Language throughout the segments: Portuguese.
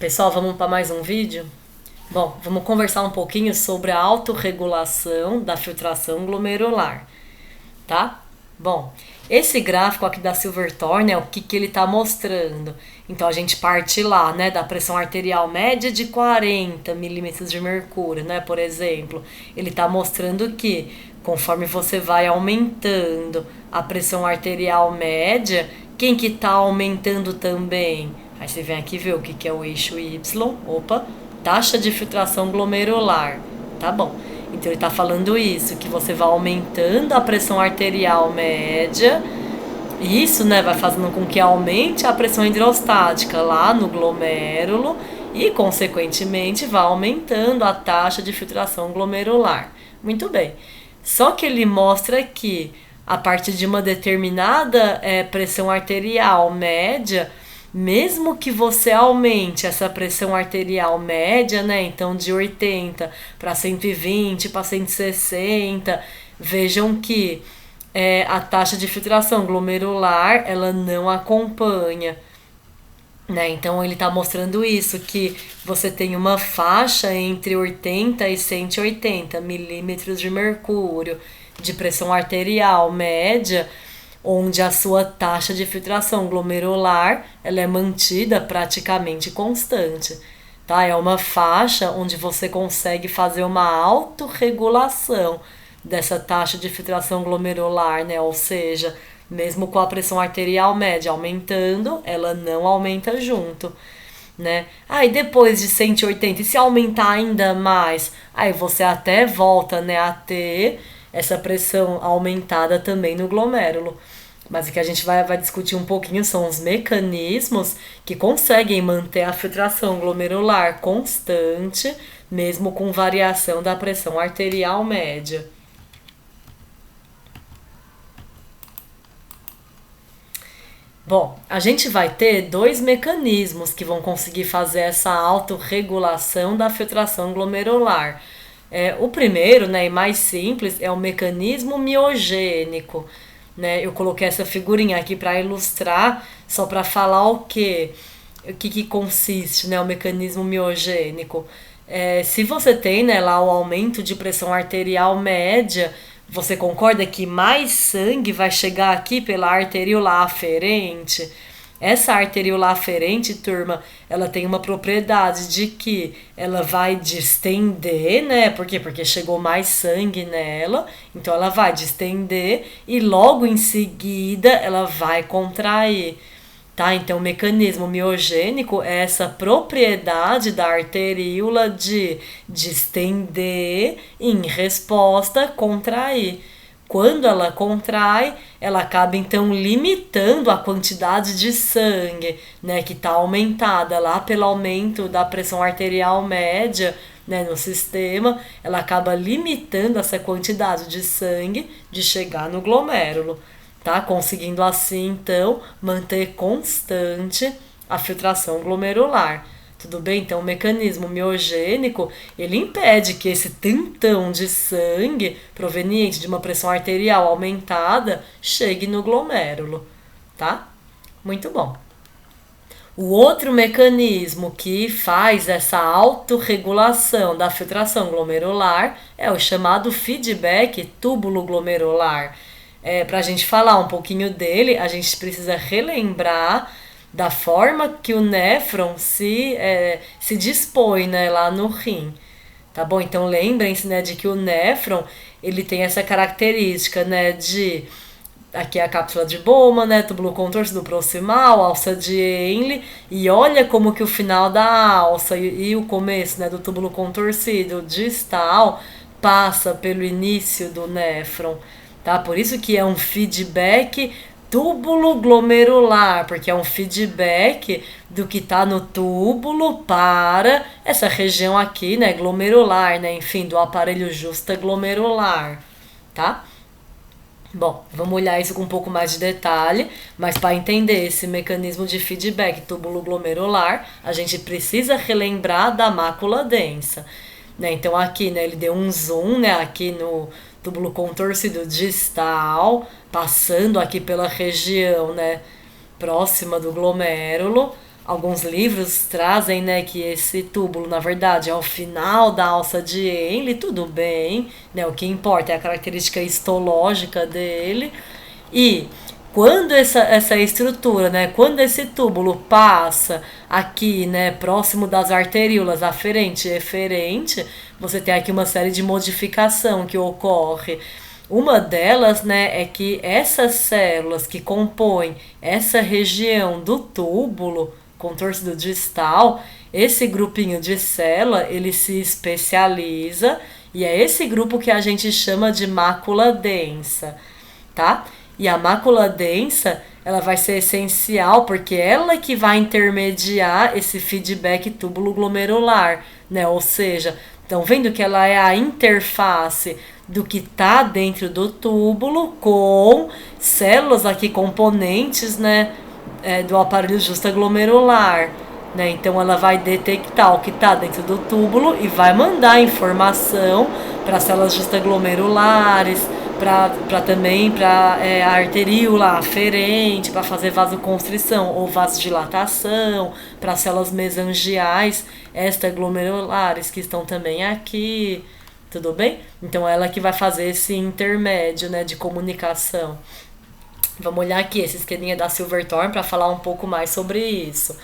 Pessoal, vamos para mais um vídeo? Bom, vamos conversar um pouquinho sobre a autorregulação da filtração glomerular, tá? Bom, esse gráfico aqui da Silverthorne é o que ele está mostrando. Então a gente parte lá, né, da pressão arterial média de 40 milímetros de mercúrio, né, por exemplo. Ele está mostrando que conforme você vai aumentando a pressão arterial média, quem que está aumentando também? Aí você vem aqui ver o que é o eixo Y. Opa, taxa de filtração glomerular. Tá bom. Então ele está falando isso, que você vai aumentando a pressão arterial média. E isso, né, vai fazendo com que aumente a pressão hidrostática lá no glomérulo e, consequentemente, vai aumentando a taxa de filtração glomerular. Muito bem. Só que ele mostra que a partir de uma determinada pressão arterial média, mesmo que você aumente essa pressão arterial média, né? Então de 80 para 120 para 160, vejam que a taxa de filtração glomerular ela não acompanha. Né? Então ele está mostrando isso, que você tem uma faixa entre 80 e 180 milímetros de mercúrio de pressão arterial média, onde a sua taxa de filtração glomerular ela é mantida praticamente constante. Tá? É uma faixa onde você consegue fazer uma autorregulação dessa taxa de filtração glomerular, né? Ou seja, mesmo com a pressão arterial média aumentando, ela não aumenta junto, né? Aí depois de 180, e se aumentar ainda mais, aí você até volta, né, a ter essa pressão aumentada também no glomérulo. Mas o que a gente vai discutir um pouquinho são os mecanismos que conseguem manter a filtração glomerular constante, mesmo com variação da pressão arterial média. Bom, a gente vai ter dois mecanismos que vão conseguir fazer essa autorregulação da filtração glomerular. O primeiro, né, e mais simples, é o mecanismo miogênico. Né? Eu coloquei essa figurinha aqui para ilustrar, só para falar o que consiste, né, o mecanismo miogênico. Se você tem, né, lá o aumento de pressão arterial média, você concorda que mais sangue vai chegar aqui pela arteríola aferente? Essa arteríola aferente, turma, ela tem uma propriedade de que ela vai distender, né? Por quê? Porque chegou mais sangue nela, então ela vai distender e logo em seguida ela vai contrair. Tá? Então, o mecanismo miogênico é essa propriedade da arteríola de distender e, em resposta, contrair. Quando ela contrai, ela acaba então limitando a quantidade de sangue, né, que está aumentada lá pelo aumento da pressão arterial média, né, no sistema, ela acaba limitando essa quantidade de sangue de chegar no glomérulo. Tá? Conseguindo assim, então, manter constante a filtração glomerular. Tudo bem? Então, o mecanismo miogênico, ele impede que esse tantão de sangue proveniente de uma pressão arterial aumentada chegue no glomérulo, tá? Muito bom. O outro mecanismo que faz essa autorregulação da filtração glomerular é o chamado feedback túbulo-glomerular. Para a gente falar um pouquinho dele, a gente precisa relembrar da forma que o néfron se dispõe, né, lá no rim. Tá bom? Então lembrem-se, né, de que o néfron ele tem essa característica, né, de aqui é a cápsula de Bowman, né, túbulo contorcido proximal, alça de Henle, e olha como que o final da alça e o começo, né, do túbulo contorcido distal passa pelo início do néfron. Tá? Por isso que é um feedback túbulo glomerular, porque é um feedback do que está no túbulo para essa região aqui, né, glomerular, né, enfim, do aparelho justa glomerular, tá? Bom, vamos olhar isso com um pouco mais de detalhe, mas para entender esse mecanismo de feedback túbulo glomerular, a gente precisa relembrar da mácula densa. Né? Então aqui, né, ele deu um zoom, né, aqui no túbulo contorcido distal, passando aqui pela região, né, próxima do glomérulo, Alguns livros trazem, né, que esse túbulo, na verdade, é o final da alça de Henle, tudo bem, né? O que importa é a característica histológica dele. E quando essa estrutura, né, quando esse túbulo passa aqui, né, próximo das arteríolas aferente e eferente, você tem aqui uma série de modificação que ocorre. Uma delas, né, é que essas células que compõem essa região do túbulo contorcido distal, esse grupinho de célula, ele se especializa e é esse grupo que a gente chama de mácula densa, tá? E a mácula densa, ela vai ser essencial porque ela que vai intermediar esse feedback túbulo glomerular, né? Ou seja, estão vendo que ela é a interface do que está dentro do túbulo com células aqui componentes, né, do aparelho justaglomerular, né? Então ela vai detectar o que está dentro do túbulo e vai mandar informação para células justaglomerulares, para também para a arteríola aferente, para fazer vasoconstrição ou vasodilatação, para células mesangiais extraglomerulares que estão também aqui, tudo bem? Então ela que vai fazer esse intermédio, né, de comunicação. Vamos olhar aqui esse esqueminha da Silverthorne para falar um pouco mais sobre isso.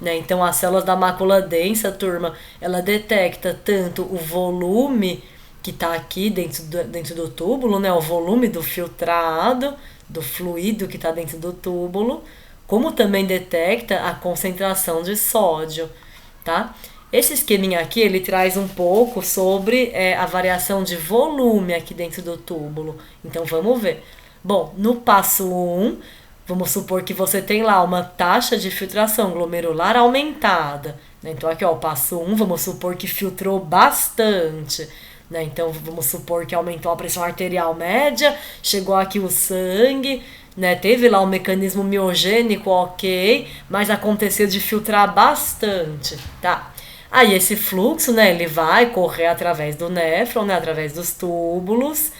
Né? Então, as células da mácula densa, turma, ela detecta tanto o volume que está aqui dentro do túbulo, né? O volume do filtrado, do fluido que está dentro do túbulo, como também detecta a concentração de sódio, tá? Esse esqueminha aqui, ele traz um pouco sobre a variação de volume aqui dentro do túbulo. Então, vamos ver. Bom, no passo 1, vamos supor que você tem lá uma taxa de filtração glomerular aumentada. Né? Então, aqui, ó, o passo 1, vamos supor que filtrou bastante. Né? Então, vamos supor que aumentou a pressão arterial média, chegou aqui o sangue, né? Teve lá um mecanismo miogênico, ok, mas aconteceu de filtrar bastante, tá? Aí, esse fluxo, né, ele vai correr através do néfron, né, através dos túbulos,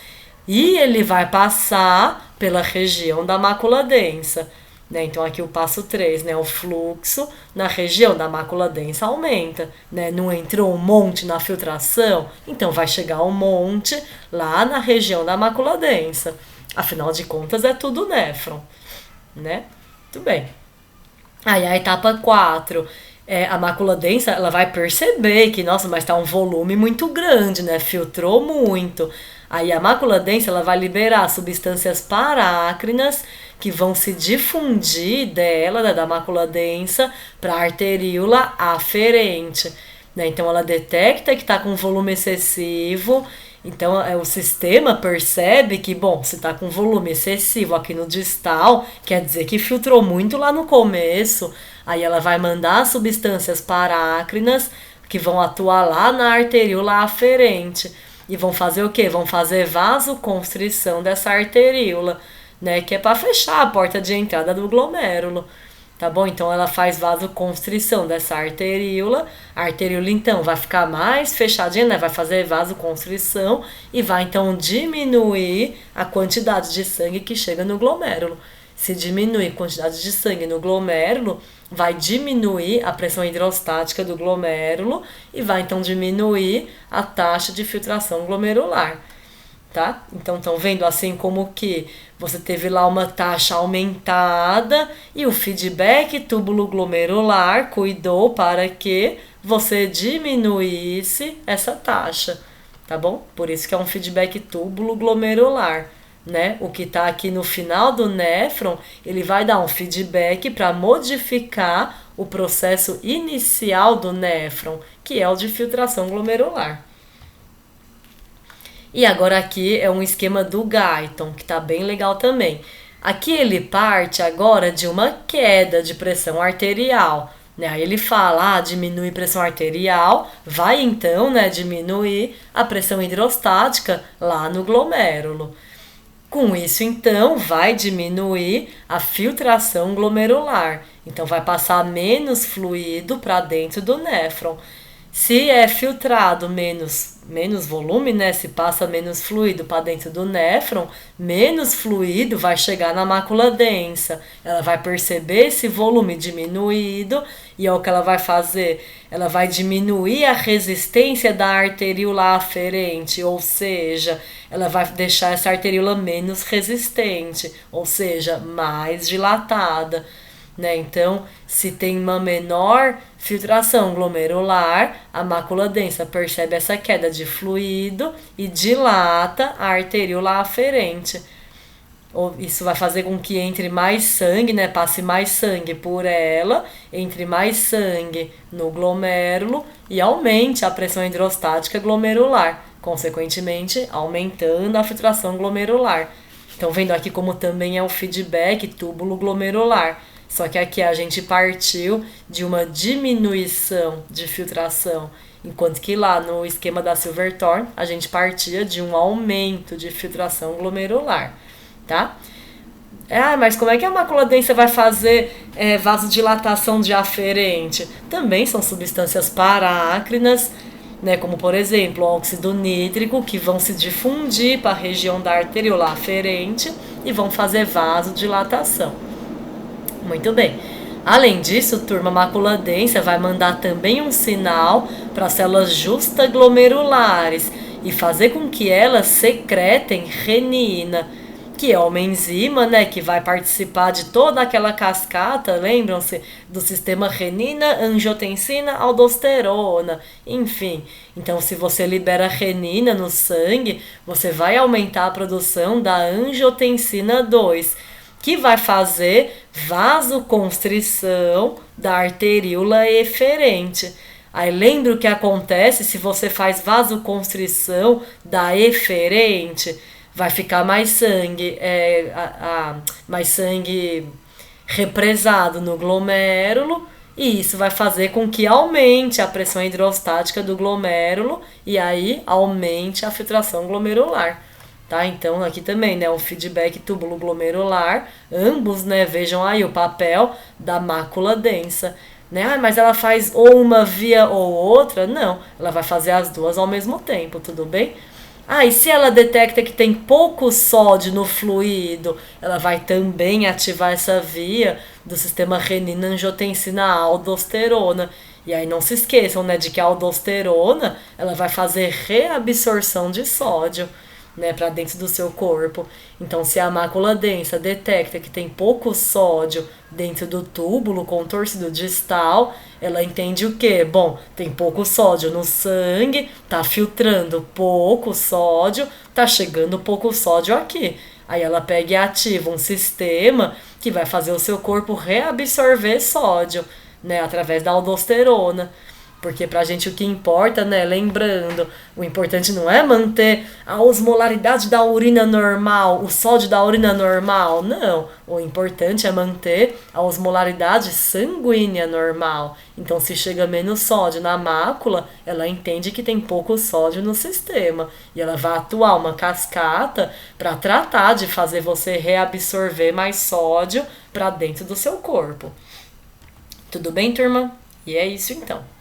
e ele vai passar pela região da mácula densa. Né? Então, aqui o passo 3, né? O fluxo na região da mácula densa aumenta. Né? Não entrou um monte na filtração? Então, vai chegar um monte lá na região da mácula densa. Afinal de contas, é tudo néfron. Né? Muito bem. Aí, a etapa 4. A mácula densa, ela vai perceber que, nossa, mas tá um volume muito grande, né? Filtrou muito. Aí a mácula densa, ela vai liberar substâncias parácrinas que vão se difundir dela, da mácula densa, para a arteríola aferente. Né? Então ela detecta que está com volume excessivo. Então o sistema percebe que, bom, se está com volume excessivo aqui no distal, quer dizer que filtrou muito lá no começo. Aí ela vai mandar substâncias parácrinas que vão atuar lá na arteríola aferente. E vão fazer o quê? Vão fazer vasoconstrição dessa arteríola, né? Que é para fechar a porta de entrada do glomérulo. Tá bom? Então ela faz vasoconstrição dessa arteríola. A arteríola então vai ficar mais fechadinha, né? Vai fazer vasoconstrição e vai então diminuir a quantidade de sangue que chega no glomérulo. Se diminuir a quantidade de sangue no glomérulo, vai diminuir a pressão hidrostática do glomérulo e vai então diminuir a taxa de filtração glomerular. Tá? Então, estão vendo assim como que você teve lá uma taxa aumentada e o feedback túbulo glomerular cuidou para que você diminuísse essa taxa, tá bom? Por isso que é um feedback túbulo glomerular, né? O que está aqui no final do néfron, ele vai dar um feedback para modificar o processo inicial do néfron, que é o de filtração glomerular. E agora aqui é um esquema do Guyton, que está bem legal também. Aqui ele parte agora de uma queda de pressão arterial. Né? Aí ele fala, diminui pressão arterial, vai então, né, diminuir a pressão hidrostática lá no glomérulo. Com isso, então, vai diminuir a filtração glomerular. Então, vai passar menos fluido para dentro do néfron. Se é filtrado menos volume, né? Se passa menos fluido para dentro do néfron, menos fluido vai chegar na mácula densa. Ela vai perceber esse volume diminuído e é o que ela vai fazer. Ela vai diminuir a resistência da arteríola aferente, ou seja, ela vai deixar essa arteríola menos resistente, ou seja, mais dilatada. Né? Então, se tem uma menor filtração glomerular, a mácula densa percebe essa queda de fluido e dilata a arteríola aferente. Isso vai fazer com que entre mais sangue, né? Passe mais sangue por ela, entre mais sangue no glomérulo e aumente a pressão hidrostática glomerular, consequentemente aumentando a filtração glomerular. Então, vendo aqui como também é o feedback túbulo glomerular. Só que aqui a gente partiu de uma diminuição de filtração, enquanto que lá no esquema da Silverthorne a gente partia de um aumento de filtração glomerular, tá? Mas como é que a mácula densa vai fazer vasodilatação de aferente? Também são substâncias parácrinas, né, como por exemplo o óxido nítrico, que vão se difundir para a região da arteríola aferente e vão fazer vasodilatação. Muito bem. Além disso, turma, a mácula densa vai mandar também um sinal para as células justaglomerulares e fazer com que elas secretem renina, que é uma enzima, né, que vai participar de toda aquela cascata, lembram-se, do sistema renina, angiotensina, aldosterona, enfim. Então, se você libera renina no sangue, você vai aumentar a produção da angiotensina 2, que vai fazer vasoconstrição da arteríola eferente. Aí lembra o que acontece se você faz vasoconstrição da eferente? Vai ficar mais sangue, mais sangue represado no glomérulo, e isso vai fazer com que aumente a pressão hidrostática do glomérulo e aí aumente a filtração glomerular. Tá? Então aqui também, né, um feedback túbulo glomerular, ambos, né, vejam aí o papel da mácula densa, né? Mas ela faz ou uma via ou outra? Não, ela vai fazer as duas ao mesmo tempo, tudo bem? E se ela detecta que tem pouco sódio no fluido, ela vai também ativar essa via do sistema renina-angiotensina-aldosterona. E aí não se esqueçam, né, de que a aldosterona ela vai fazer reabsorção de sódio, né, para dentro do seu corpo. Então, se a mácula densa detecta que tem pouco sódio dentro do túbulo contorcido distal, ela entende o quê? Bom, tem pouco sódio no sangue, tá filtrando pouco sódio, tá chegando pouco sódio aqui. Aí ela pega e ativa um sistema que vai fazer o seu corpo reabsorver sódio, né, através da aldosterona. Porque pra gente o que importa, né, lembrando, o importante não é manter a osmolaridade da urina normal, o sódio da urina normal, não. O importante é manter a osmolaridade sanguínea normal. Então, se chega menos sódio na mácula, ela entende que tem pouco sódio no sistema. E ela vai atuar uma cascata para tratar de fazer você reabsorver mais sódio para dentro do seu corpo. Tudo bem, turma? E é isso então.